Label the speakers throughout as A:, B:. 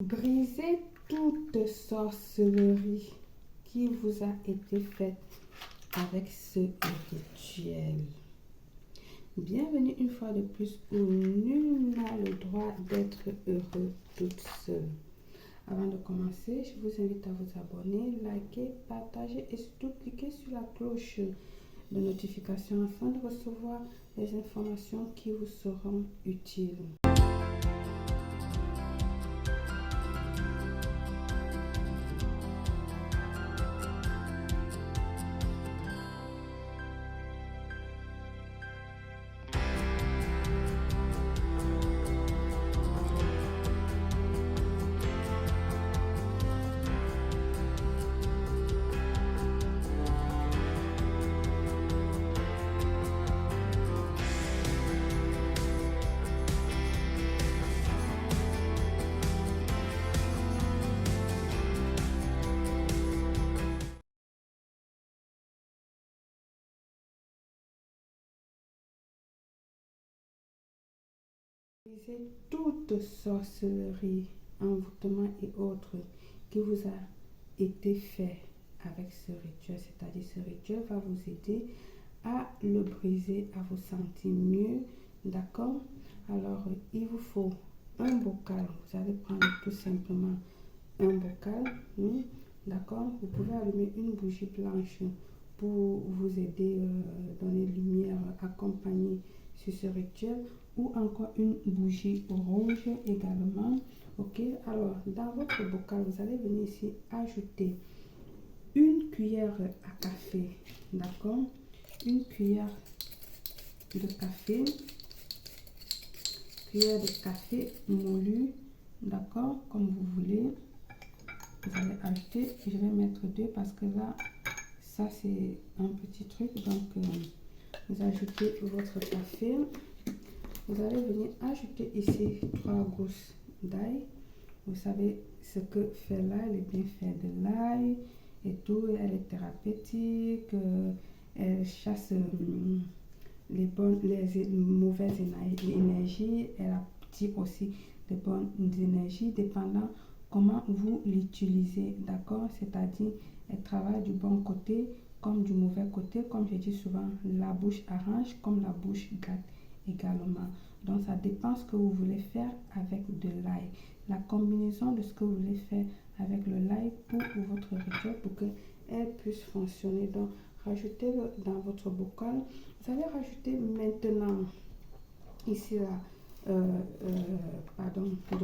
A: Brisez toute sorcellerie qui vous a été faite avec ce rituel. Bienvenue une fois de plus où nul n'a le droit d'être heureux toute seule. Avant de commencer, je vous invite à vous abonner, liker, partager et surtout cliquer sur la cloche de notification afin de recevoir les informations qui vous seront utiles. Brisez toute sorcellerie, envoûtement et autres qui vous a été fait avec ce rituel. C'est-à-dire ce rituel va vous aider à le briser, à vous sentir mieux. D'accord? Alors, il vous faut un bocal. Vous allez prendre tout simplement un bocal. D'accord? Vous pouvez allumer une bougie blanche pour vous aider, donner lumière, accompagner sur ce rituel, ou encore une bougie rouge également. Ok, alors dans votre bocal, vous allez venir ici ajouter une cuillère à café. D'accord? Une cuillère de café, cuillère de café moulu. D'accord? Comme vous voulez. Vous allez ajouter, je vais mettre deux parce que là, ça c'est un petit truc. Donc, vous ajoutez votre café. Vous allez venir ajouter ici 3 gousses d'ail. Vous savez ce que fait l'ail, les bienfaits de l'ail et tout. Elle est thérapeutique, elle chasse les mauvaises énergies. Elle attire aussi de bonnes énergies, dépendant comment vous l'utilisez. D'accord? C'est-à-dire, elle travaille du bon côté comme du mauvais côté. Comme je dis souvent, la bouche arrange comme la bouche gâte également. Donc ça dépend ce que vous voulez faire avec de l'ail. La combinaison de ce que vous voulez faire avec le l'ail pour votre rituel, pour qu'elle puisse fonctionner. Donc rajoutez-le dans votre bocal. Vous allez rajouter maintenant ici de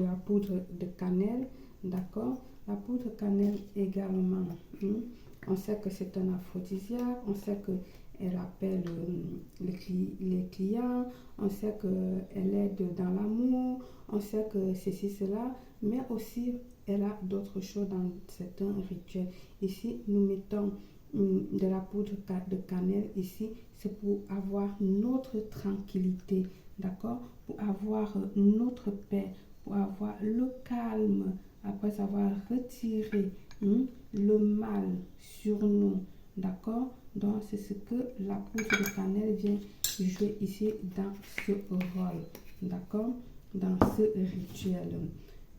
A: la poudre de cannelle. D'accord? La poudre de cannelle également. On sait que c'est un aphrodisiaque. On sait que elle appelle les clients, on sait qu'elle aide dans l'amour, on sait que ceci, cela, mais aussi elle a d'autres choses dans certains rituels. Ici, nous mettons de la poudre de cannelle ici, c'est pour avoir notre tranquillité, d'accord? Pour avoir notre paix, pour avoir le calme, après avoir retiré le mal sur nous, d'accord? Donc, c'est ce que la poudre de cannelle vient jouer ici dans ce rôle, d'accord? Dans ce rituel.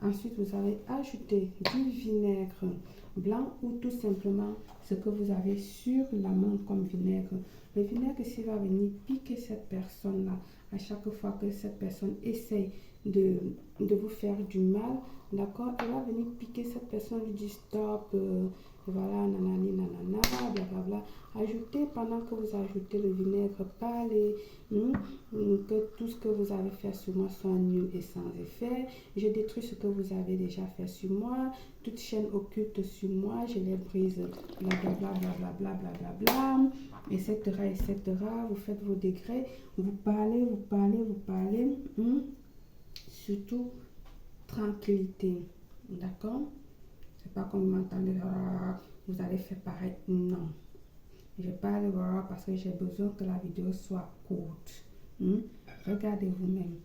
A: Ensuite, vous allez ajouter du vinaigre blanc ou tout simplement ce que vous avez sur la main comme vinaigre. Le vinaigre ici va venir piquer cette personne-là à chaque fois que cette personne essaye de vous faire du mal, d'accord? Elle va venir piquer cette personne, lui dit stop, voilà, nanani, nanana, blablabla. Ajoutez, pendant que vous ajoutez le vinaigre, parlez, que tout ce que vous avez fait sur moi soit nul et sans effet. Je détruis ce que vous avez déjà fait sur moi. Toute chaîne occulte sur moi, je les brise, blablabla, blablabla, blablabla, etc., etc. Vous faites vos degrés, vous parlez, vous parlez, vous parlez. Surtout, tranquillité. D'accord? C'est pas comme vous m'entendez, vous allez faire pareil. Non. Je parle parce que j'ai besoin que la vidéo soit courte. Regardez vous-même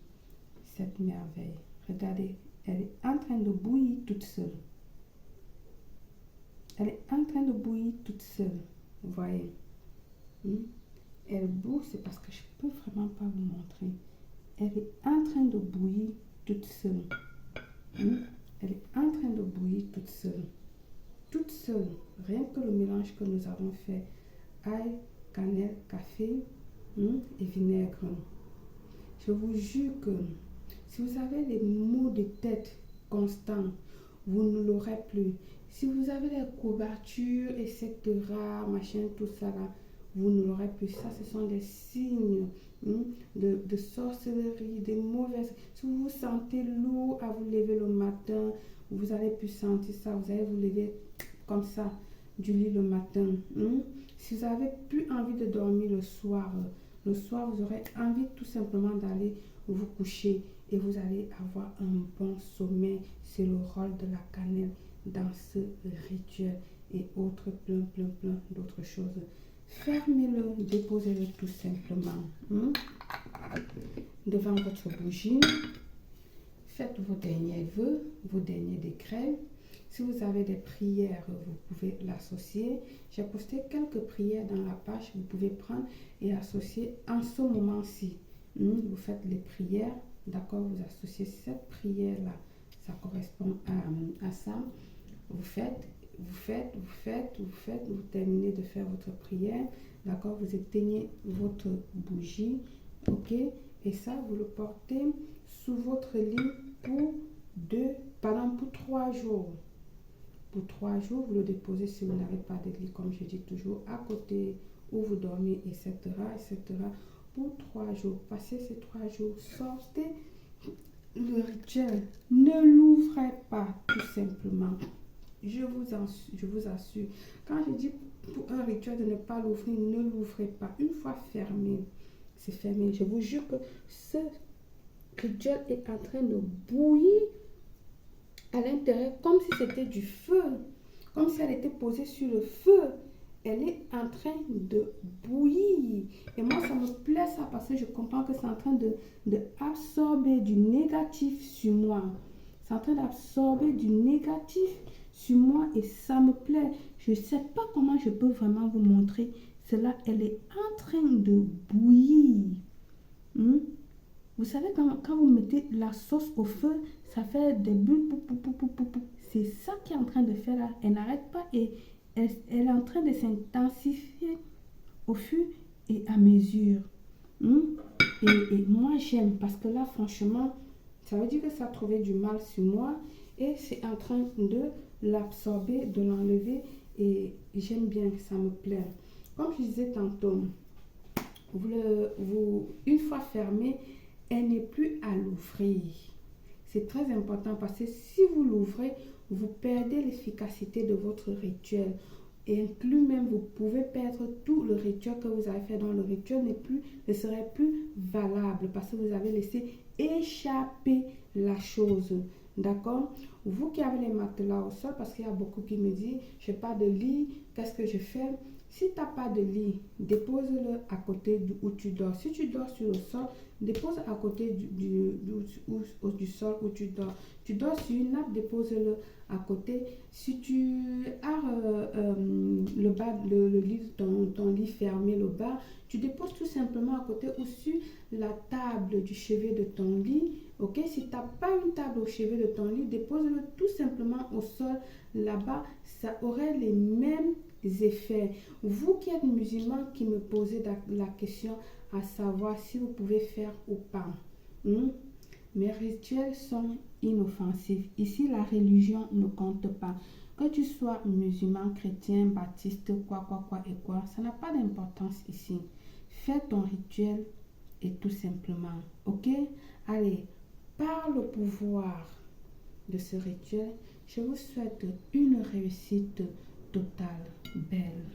A: cette merveille. Regardez, elle est en train de bouillir toute seule. Elle est en train de bouillir toute seule. Vous voyez? Elle bouille, c'est parce que je peux vraiment pas vous montrer. Elle est en train de bouillir toute seule. elle est en train de bouillir toute seule. Toute seule. Rien que le mélange que nous avons fait. Ail, cannelle, café et vinaigre. Je vous jure que si vous avez des maux de tête constants, vous ne l'aurez plus. Si vous avez des courbatures, etc., machin, tout ça là, vous ne l'aurez plus. Ça, ce sont des signes de sorcellerie, de mauvaises. Si vous vous sentez lourd à vous lever le matin, vous allez plus sentir ça. Vous allez vous lever comme ça du lit le matin. Si vous avez plus envie de dormir le soir, vous aurez envie tout simplement d'aller vous coucher et vous allez avoir un bon sommeil. C'est le rôle de la cannelle dans ce rituel et autres plein d'autres choses. Fermez-le, déposez-le tout simplement devant votre bougie. Faites vos derniers vœux, vos derniers décrets. Si vous avez des prières, vous pouvez l'associer. J'ai posté quelques prières dans la page. Vous pouvez prendre et associer en ce moment-ci. Vous faites les prières, d'accord? Vous associez cette prière-là. Ça correspond à ça. Vous terminez de faire votre prière, d'accord? Vous éteignez votre bougie, ok? Et ça, vous le portez sous votre lit pour 3 jours. Pour 3 jours, vous le déposez si vous n'avez pas de lit, comme je dis toujours, à côté où vous dormez, etc., etc. Pour 3 jours. Passez ces 3 jours, sortez le rituel. Ne l'ouvrez pas, tout simplement. Je vous assure. Quand je dis pour un rituel de ne pas l'ouvrir, ne l'ouvrez pas. Une fois fermé, c'est fermé. Je vous jure que ce rituel est en train de bouillir à l'intérieur comme si c'était du feu. Comme si elle était posée sur le feu. Elle est en train de bouillir. Et moi, ça me plaît ça parce que je comprends que c'est en train de absorber du négatif sur moi. C'est en train d'absorber du négatif sur moi et ça me plaît. Je ne sais pas comment je peux vraiment vous montrer cela. Elle est en train de bouillir. Vous savez, quand vous mettez la sauce au feu, ça fait des bulles. C'est ça qui est en train de faire là. Elle n'arrête pas et elle est en train de s'intensifier au fur et à mesure. Et moi, j'aime parce que là, franchement, ça veut dire que ça a trouvé du mal sur moi et c'est en train de l'absorber, de l'enlever et j'aime bien, ça me plaît. Comme je disais tantôt, une fois fermé, elle n'est plus à l'ouvrir. C'est très important parce que si vous l'ouvrez, vous perdez l'efficacité de votre rituel. Et inclus même, vous pouvez perdre tout le rituel que vous avez fait. Donc le rituel ne serait plus valable parce que vous avez laissé échapper la chose. D'accord? Vous qui avez les matelas au sol, parce qu'il y a beaucoup qui me disent, je n'ai pas de lit, qu'est-ce que je fais? Si tu n'as pas de lit, dépose-le à côté où tu dors. Si tu dors sur le sol, dépose à côté du sol où tu dors. Tu dors sur une nappe, dépose-le à côté. Si tu as le lit, ton lit fermé, le bas, tu déposes tout simplement à côté ou sur la table du chevet de ton lit. Ok, si tu n'as pas une table au chevet de ton lit, dépose-le tout simplement au sol là-bas. Ça aurait les mêmes effets. Vous qui êtes musulman, qui me posez la question à savoir si vous pouvez faire ou pas. Mes rituels sont inoffensifs. Ici, la religion ne compte pas. Que tu sois musulman, chrétien, baptiste, quoi, ça n'a pas d'importance ici. Fais ton rituel et tout simplement. Ok? Allez, par le pouvoir de ce rituel, je vous souhaite une réussite totale, belle.